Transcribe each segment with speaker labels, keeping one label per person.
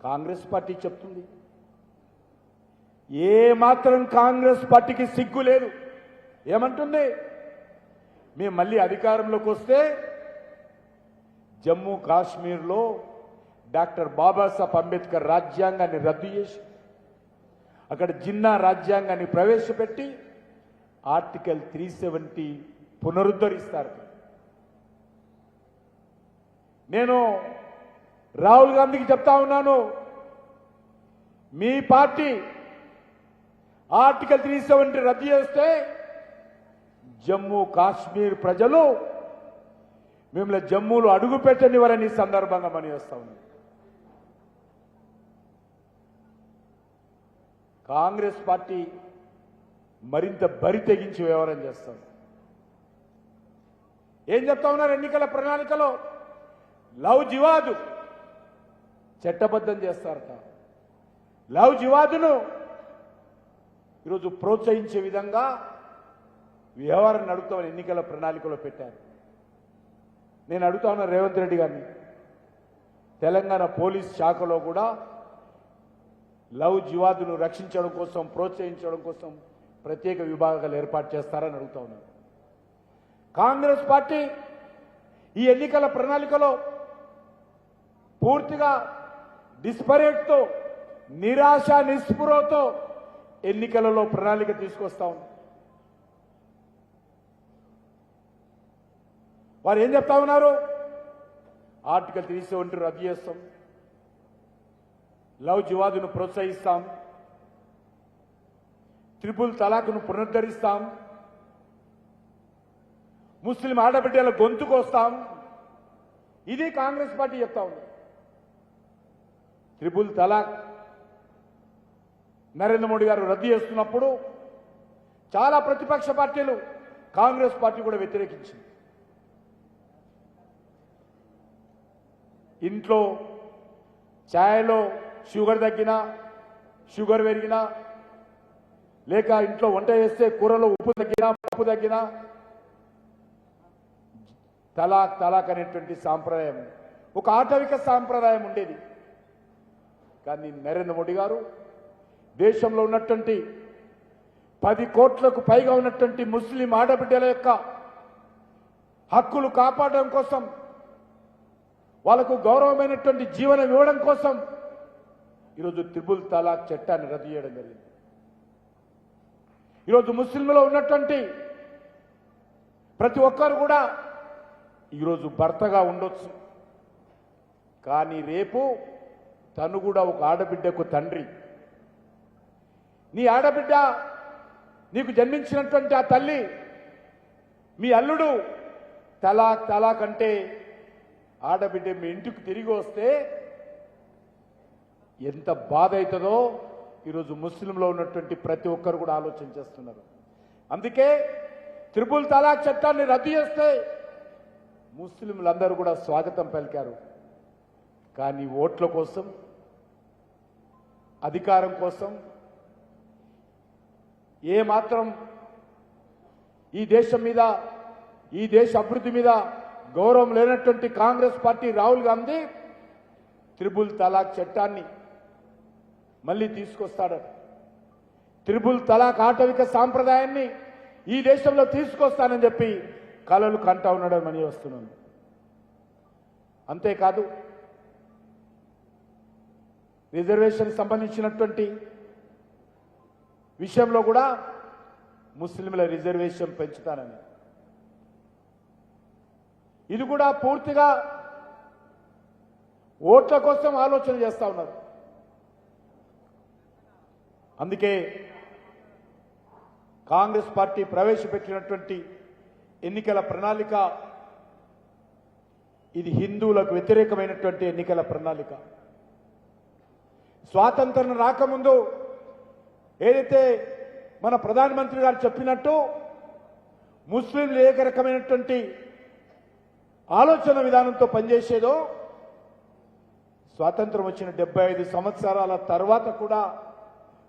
Speaker 1: Congress party చెప్తుంది. ఏ మాత్రం కాంగ్రెస్ పార్టీకి సిగ్గు లేదు. ఏమంటుంది? మేము మళ్ళీ అధికారంలోకి వస్తే జమ్మూ కాశ్మీర్లో డాక్టర్ బాబాసాహెబ్ అంబేద్కర్ రాజ్యాంగాన్ని రద్దు చేసి అక్కడ జిన్నా రాజ్యాంగాన్ని ప్రవేశపెట్టి ఆర్టికల్ 370 పునరుద్ధరిస్తారు. నేను రాహుల్ గాంధీకి చెప్తా ఉన్నాను, మీ పార్టీ ఆర్టికల్ 370 రద్దు చేస్తే జమ్మూ కాశ్మీర్ ప్రజలు మిమ్మల్ని జమ్మూలో అడుగు పెట్టనివ్వరని సందర్భంగా మనవేస్తా ఉంది. కాంగ్రెస్ పార్టీ మరింత బరి తెగించి వ్యవహారం చేస్తారు. ఏం చెప్తా ఉన్నారు? ఎన్నికల ప్రణాళికలో లవ్ జివాదు చట్టబద్ధం చేస్తారట. లవ్ జివాదును ఈరోజు ప్రోత్సహించే విధంగా వ్యవహారం నడుపుతామని ఎన్నికల ప్రణాళికలో పెట్టారు. నేను అడుగుతా ఉన్నా రేవంత్ రెడ్డి గారిని, తెలంగాణ పోలీస్ శాఖలో కూడా లవ్ జివాదును రక్షించడం కోసం, ప్రోత్సహించడం కోసం ప్రత్యేక విభాగాలు ఏర్పాటు చేస్తారని అడుగుతా ఉన్నాను. కాంగ్రెస్ పార్టీ ఈ ఎన్నికల ప్రణాళికలో పూర్తిగా డిస్పరేట్తో, నిరాశ నిస్పృహతో ఎన్నికలలో ప్రణాళిక తీసుకొస్తా ఉంది. వారు ఏం చెప్తా ఉన్నారు? ఆర్టికల్ 370 రద్దు చేస్తాం, లవ్ జివాదును ప్రోత్సహిస్తాం, త్రిపుల్ తలాక్ను పునరుద్ధరిస్తాం, ముస్లిం ఆడబిడ్డల గొంతుకొస్తాం. ఇది కాంగ్రెస్ పార్టీ చెప్తా ఉంది. త్రిపుల్ తలాక్ నరేంద్ర మోడీ గారు రద్దు చేస్తున్నప్పుడు చాలా ప్రతిపక్ష పార్టీలు, కాంగ్రెస్ పార్టీ కూడా వ్యతిరేకించింది. ఇంట్లో ఛాయలో షుగర్ తగ్గినా, షుగర్ పెరిగినా, లేక ఇంట్లో వంట చేస్తే కూరలో ఉప్పు తగ్గినా, పప్పు తగ్గినా తలాక్ తలాక్ అనేటువంటి సాంప్రదాయం, ఒక ఆటవిక సాంప్రదాయం ఉండేది. కానీ నరేంద్ర మోడీ గారు దేశంలో ఉన్నటువంటి 10 కోట్లకు పైగా ఉన్నటువంటి ముస్లిం ఆడబిడ్డల యొక్క హక్కులు కాపాడడం కోసం, వాళ్లకు గౌరవమైనటువంటి జీవనం ఇవ్వడం కోసం ఈరోజు త్రిపుల్ తలాక్ చట్టాన్ని రద్దు చేయడం జరిగింది. ఈరోజు ముస్లింలో ఉన్నటువంటి ప్రతి ఒక్కరు కూడా ఈరోజు భర్తగా ఉండొచ్చు, కానీ రేపు తను కూడా ఒక ఆడబిడ్డకు తండ్రి. నీ ఆడబిడ్డ, నీకు జన్మించినటువంటి ఆ తల్లి, మీ అల్లుడు తలాక్ తలాక్ అంటే ఆడబిడ్డ మీ ఇంటికి తిరిగి వస్తే ఎంత బాధ అవుతుందో ఈరోజు ముస్లింలో ఉన్నటువంటి ప్రతి ఒక్కరు కూడా ఆలోచన చేస్తున్నారు. అందుకే త్రిపుల్ తలాక్ చట్టాన్ని రద్దు చేస్తే ముస్లింలందరూ కూడా స్వాగతం పలికారు. కానీ ఓట్ల కోసం, అధికారం కోసం, ఏ మాత్రం ఈ దేశం మీద, ఈ దేశ అభివృద్ధి మీద గౌరవం లేనటువంటి కాంగ్రెస్ పార్టీ, రాహుల్ గాంధీ త్రిపుల్ తలాక్ చట్టాన్ని మళ్ళీ తీసుకొస్తాడట. త్రిపుల్ తలాక్ ఆటవిక సాంప్రదాయాన్ని ఈ దేశంలో తీసుకొస్తానని చెప్పి కలలు కంటా ఉండడం అని వస్తున్నాను. అంతేకాదు, రిజర్వేషన్ సంబంధించినటువంటి విషయంలో కూడా ముస్లింల రిజర్వేషన్ పెంచుతానని, ఇది కూడా పూర్తిగా ఓట్ల కోసం ఆలోచన చేస్తా ఉన్నారు. అందుకే కాంగ్రెస్ పార్టీ ప్రవేశపెట్టినటువంటి ఎన్నికల ప్రణాళిక ఇది హిందువులకు వ్యతిరేకమైనటువంటి ఎన్నికల ప్రణాళిక. స్వాతంత్రం రాకముందు ఏదైతే మన ప్రధానమంత్రి గారు చెప్పినట్టు ముస్లింలు ఏ రకమైనటువంటి ఆలోచన విధానంతో పనిచేసేదో, స్వాతంత్రం వచ్చిన 75 సంవత్సరాల తర్వాత కూడా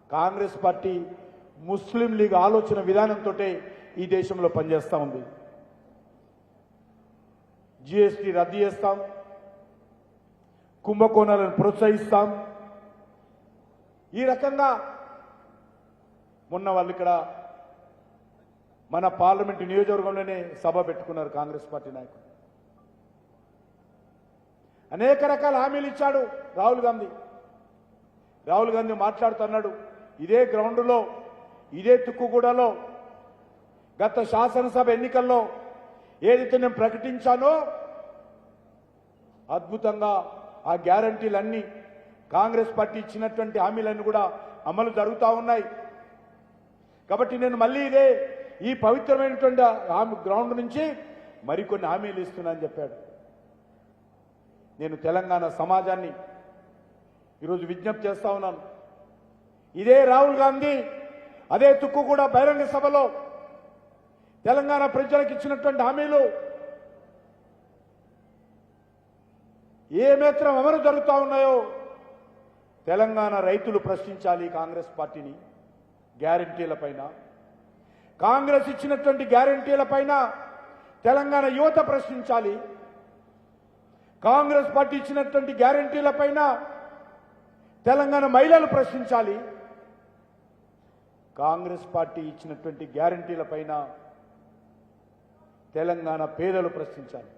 Speaker 1: కాంగ్రెస్ పార్టీ ముస్లిం లీగ్ ఆలోచన విధానంతో ఈ దేశంలో పనిచేస్తూ ఉంది. జీఎస్టీ రద్దు చేస్తాం, కుంభకోణాలను ప్రోత్సహిస్తాం, ఈ రకంగా మొన్న వాళ్ళు ఇక్కడ మన పార్లమెంటు నియోజకవర్గంలోనే సభ పెట్టుకున్నారు కాంగ్రెస్ పార్టీ నాయకులు. అనేక రకాల హామీలు ఇచ్చాడు రాహుల్ గాంధీ. రాహుల్ గాంధీ మాట్లాడుతున్నాడు, ఇదే గ్రౌండ్లో, ఇదే తుక్కుగూడలో గత శాసనసభ ఎన్నికల్లో ఏదైతే నేను ప్రకటించానో అద్భుతంగా ఆ గ్యారంటీలన్నీ కాంగ్రెస్ పార్టీ ఇచ్చినటువంటి హామీలన్నీ కూడా అమలు జరుగుతూ ఉన్నాయి. కాబట్టి నేను మళ్ళీ ఈ పవిత్రమైనటువంటి గ్రౌండ్ నుంచి మరికొన్ని హామీలు ఇస్తున్నానని చెప్పాడు. నేను తెలంగాణ సమాజాన్ని ఈరోజు విజ్ఞప్తి చేస్తా ఉన్నాను. ఇదే రాహుల్ గాంధీ అదే తుక్కుగూడ బహిరంగ సభలో తెలంగాణ ప్రజలకు ఇచ్చినటువంటి హామీలు ఏ మాత్రం అమలు జరుగుతూ ఉన్నాయో తెలంగాణ రైతులు ప్రశ్నించాలి కాంగ్రెస్ పార్టీని. గ్యారంటీలపైన, కాంగ్రెస్ ఇచ్చినటువంటి గ్యారంటీలపైన తెలంగాణ యువత ప్రశ్నించాలి. కాంగ్రెస్ పార్టీ ఇచ్చినటువంటి గ్యారంటీలపైన తెలంగాణ మహిళలు ప్రశ్నించాలి. కాంగ్రెస్ పార్టీ ఇచ్చినటువంటి గ్యారంటీలపైన తెలంగాణ పేదలు ప్రశ్నించాలి.